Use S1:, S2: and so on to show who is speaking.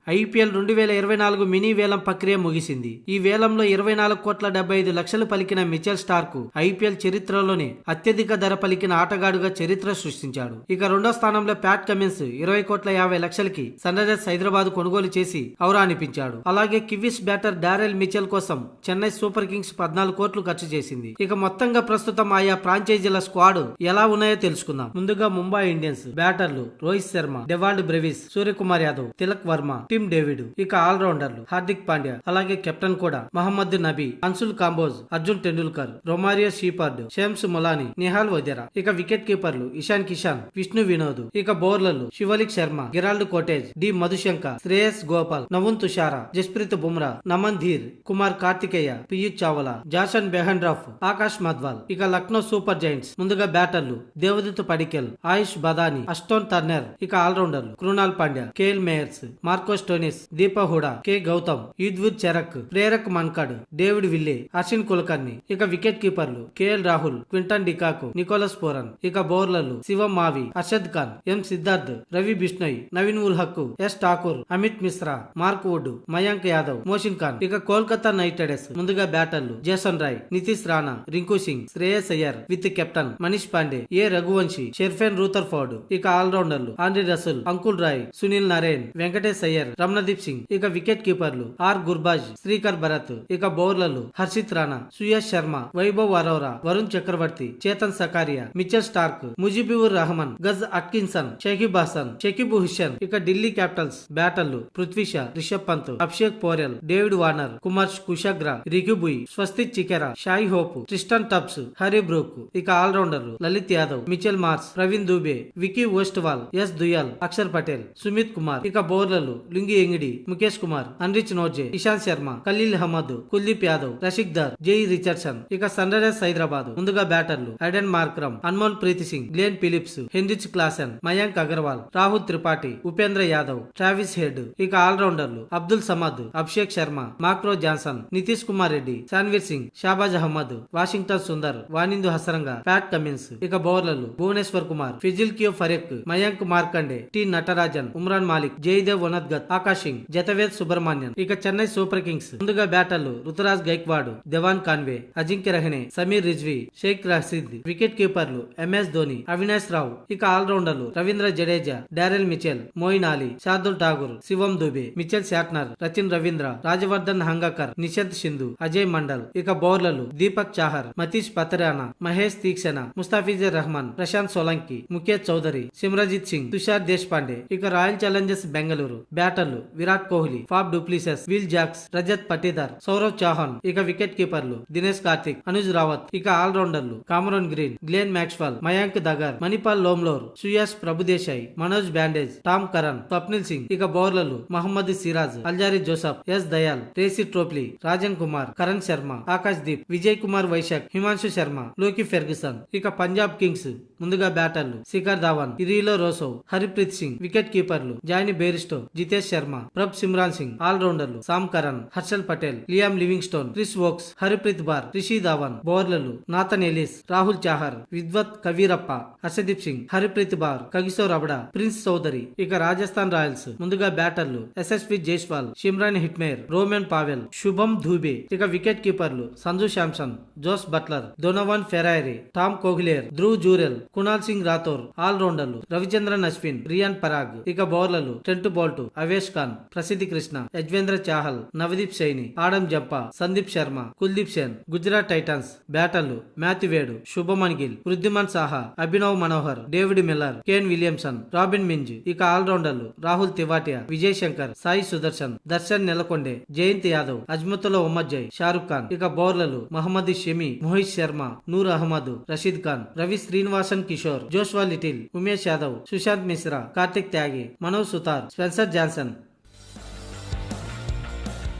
S1: IPL 2024 mini వేలం ప్రక్రియ ముగిసింది. ఈ వేలంలో 24,75,00,000 పలికిన మిచెల్ స్టార్క్ ఐపీఎల్ చరిత్రలోనే అత్యధిక ధర పలికిన ఆటగాడుగా చరిత్ర సృష్టించాడు. ఇక రెండో స్థానంలో ప్యాట్ కమిన్స్ 20,50,00,000కి సన్ రైజర్స్ హైదరాబాద్ కొనుగోలు చేసి ఔరా అనిపించాడు. అలాగే కివీస్ బ్యాటర్ డారెల్ మిచెల్ కోసం చెన్నై సూపర్ కింగ్స్ 14 కోట్లు ఖర్చు చేసింది. ఇక మొత్తంగా ప్రస్తుతం ఆయా ఫ్రాంచైజీల స్క్వాడ్ ఎలా ఉన్నాయో తెలుసుకుందాం. ముందుగా ముంబై ఇండియన్స్ బ్యాటర్లు Rohit Sharma, Dewald Brevis, Suryakumar Yadav, Tilak Varma, Tim David. ఇక ఆల్రౌండర్లు హార్దిక్ పాండ్యా, అలాగే కెప్టెన్ కూడా మహమ్మద్ నబీ, అన్సుల్ కాంబోజ్, అర్జున్ టెండూల్కర్, రొమారియో షీపర్డ్, షేమ్స్ మొలాని, నిహాల్ వదేరా. ఇక వికెట్ కీపర్లు ఇషాన్ కిషాన్, విష్ణు వినోద్. ఇక బౌలర్లు Shivalik Sharma, Gerald Coetzee, D Madushanka, Shreyas Gopal, Nuwan Thushara, Jasprit Bumrah, Naman Dhir, Kumar Kartikeya, Piyush Chawla, Jason Behrendorff, Akash Madhwal. ఇక లక్నో సూపర్ జైంట్స్ ముందుగా బ్యాటర్లు దేవదత్ పడికెల్, ఆయుష్ బదాని, అస్టోన్ టర్నర్. ఇక ఆల్రౌండర్లు Krunal Pandya, Kyle Mayers, Marcus Stoinis, Deepak Hooda, K Gowtham, Yudhvir Charak, Prerak Mankad, David Willey, Arshin Kulkarni. ఇక వికెట్ కీపర్లు KL Rahul, Quinton de Kock, Nicholas Pooran. ఇక బౌలర్లు శివం మావి, అర్షద్ ఖాన్, ఎం Siddharth, Ravi Bishnoi, Naveen ul Haq, S Thakur, Amit Mishra, Mark Wood, Mayank Yadav, Mohsin Khan. ఇక కోల్కతా నైట్ రైడర్స్ ముందుగా బ్యాటర్లు Jason Roy, Nitish Rana, Rinku Singh, Shreyas Iyer with captain Manish Pandey, A Raghuvanshi, Sherfane Rutherford. ఇక ఆల్రౌండర్లు ఆండ్రీ రసూల్, అంకుల్ రాయ్, సునీల్ నరేన్, వెంకటేష్ అయ్యర్, రమణదీప్ సింగ్. ఇక వికెట్ కీపర్లు ఆర్ గుర్బాజ్, శ్రీకర్ భరత్. ఇక బౌలర్లు Harshit Rana, Suyash Sharma, Vaibhav Arora, Varun Chakravarthy, Chetan Sakariya, Mitchell Starc, Mujibur Rahman, గజ్ Atkinson, Shakib Hasan, Shakib Hussain. ఇక Delhi Capitals బ్యాటర్లు Prithvi Shah, Rishabh Pant, Abhishek Porel, David Warner, Kumar Kushagra, రిక్యుబుయ్, స్వస్తిక్ చికెరా, షాయి hope, Tristan tubs, Hari Brooke. ఇక ఆల్రౌండర్లు Lalit Yadav, Mitchell Mars, Praveen Dubey, wiki Ostwal, yes దుయాల్, Axar Patel, Sumit Kumar. ఇక బౌలర్లు Lungi Ngidi, Mukesh Kumar, Anrich Nortje, Ishant Sharma, Khaleel Ahmed, Kuldeep Yadav, Rasikh there, Jhye Richardson. ఇక సన్ రైజర్స్ హైదరాబాద్ ముందుగా బ్యాటర్లు Aiden Markram, Anmol Preet Singh, Glenn Phillips, Heinrich Klaasen, Mayank Agarwal, Rahul Tripathi, Upendra Yadav, Travis Head. ఇక ఆల్రౌండర్లు అబ్దుల్ సమద్, అభిషేక్ శర్మ, మాక్రో Jansen, Nitish Kumar Reddy, Sanvir Singh, Shahbaz Ahmed, Washington Sundar, Wanindu Hasaranga, Pat Cummins. ఇక బౌలర్లు భువనేశ్వర్ కుమార్, ఫిజిల్ కియో ఫరెక్, మయాంక్ మార్కండే, టి నటరాజన్, ఉమ్రాన్ మాలిక్, జయదేవ్ వనద్గత్, ఆకాష్ సింగ్, జతవేద్ సుబ్రహ్మణ్యన్. ఇక చెన్నై సూపర్ కింగ్స్ ముందుగా బ్యాటర్లు Ruturaj Gaikwad, Devon Conway, Ajinkya Rahane, Sameer Rizvi, Shaik Rasheed. Wicket కీపర్లు ఎంఎస్ ధోని, అవినాష్ రావు. ఇక ఆల్రౌండర్లు Ravindra Jadeja, Daryl Mitchell, Moeen Ali, Shardul Thakur, Shivam Dube, Mitchell Santner, Rachin Ravindra, Rajvardhan Hangargekar, Nishant Sindhu, Ajay Mandal. ఇక బౌలర్లు దీపక్ చాహర్, మతీష్ పతరానా, మహేష్ తీక్షణ, ముస్తాఫిజర్ రహమాన్, ప్రశాంత్ సోలంకి, ముఖేష్ చౌదరి, సిమ్రజిత్ సింగ్, తుషార్ దేశ్ పాండే. ఇక రాయల్ ఛాలెంజర్స్ బెంగళూరు బ్యాటర్లు Virat Kohli, Faf du Plessis, Will Jacks, Rajat Patidar, Sourav Chauhan. ఇక వికెట్ కీపర్లు దినేష్ కార్తిక్, అనుజ్ రావత్. ఇక ఆల్రౌండర్లు Cameron Green, Glenn Maxwell, Mayank Dagar, Mahipal Lomror, Suyash Prabhudessai, Manoj Bhandage, Tom Curran, Swapnil Singh. ఇక బౌలర్లు Mohammed Siraj, Alzarri Joseph, S Dayal, Reece Topley, Rajan Kumar, Karn Sharma, Akash Deep, Vijay Kumar Vyshak, Himanshu Sharma, Lockie Ferguson. ఇక పంజాబ్ కింగ్స్ ముందుగా బ్యాటర్లు Shikhar Dhawan, Rilee Rossouw, Harpreet Singh. Wicket కీపర్లు Jonny Bairstow, Jitesh Sharma, Prabhsimran Singh. ఆల్రౌండర్లు Sam Curran, Harshal Patel, Liam Livingstone, Chris Woakes, Harpreet Brar, Rishi Dhawan. బౌలర్లు Nathan Ellis, Rahul Chahar, Vidwath Kaverappa, Arshdeep Singh, Harpreet Brar, Kagiso Rabada, Prince Choudhary. ఇక Rajasthan Royals ముందుగా బ్యాటర్లు Yashasvi Jaiswal, Shimron Hetmyer, Rovman Powell, Shubham Dubey. ఇక wicket కీపర్లు Sanju Samson, Jos Buttler, Donovan Ferreira, Tom Kohler, Dhruv Jurel, Kunal Singh Rathore. ఆల్రౌండర్లు రవిచంద్రన్ అశ్విన్, రియాన్ పరాగ్. ఇక బౌలర్లు Trent Boult, Avesh Khan, Prasidh Krishna, Yuzvendra Chahal, Navdeep Saini, Adam Zampa, Sandeep Sharma, Kuldeep Sen. Gujarat Titans బ్యాటర్లు Matthew Wade, Shubman Gill, Wriddhiman Saha, Abhinav Manohar, David Miller, Kane Williamson, Robin Minz. ఇక ఆల్రౌండర్లు రాహుల్ తివాటియా, విజయ్ శంకర్, సాయి సుదర్శన్, దర్శన్ నెలకొండే, జయంత్ యాదవ్, అజ్మతుల్లా ఉమ్మజ్జయ్, షారుఖ్ ఖాన్. ఇక బౌలర్లు మహమ్మద్ షమి, మోహిత్ శర్మ, నూర్ అహ్మద్, రషీద్ ఖాన్, రవి శ్రీనివాసన్ కిషోర్, జోష్వా లిటిల్, ఉమేష్ యాదవ్, సుశాంత్ మిశ్రా, కార్తిక్ త్యాగి, మనోజ్ సుతార్, స్పెన్సర్ జాన్సన్.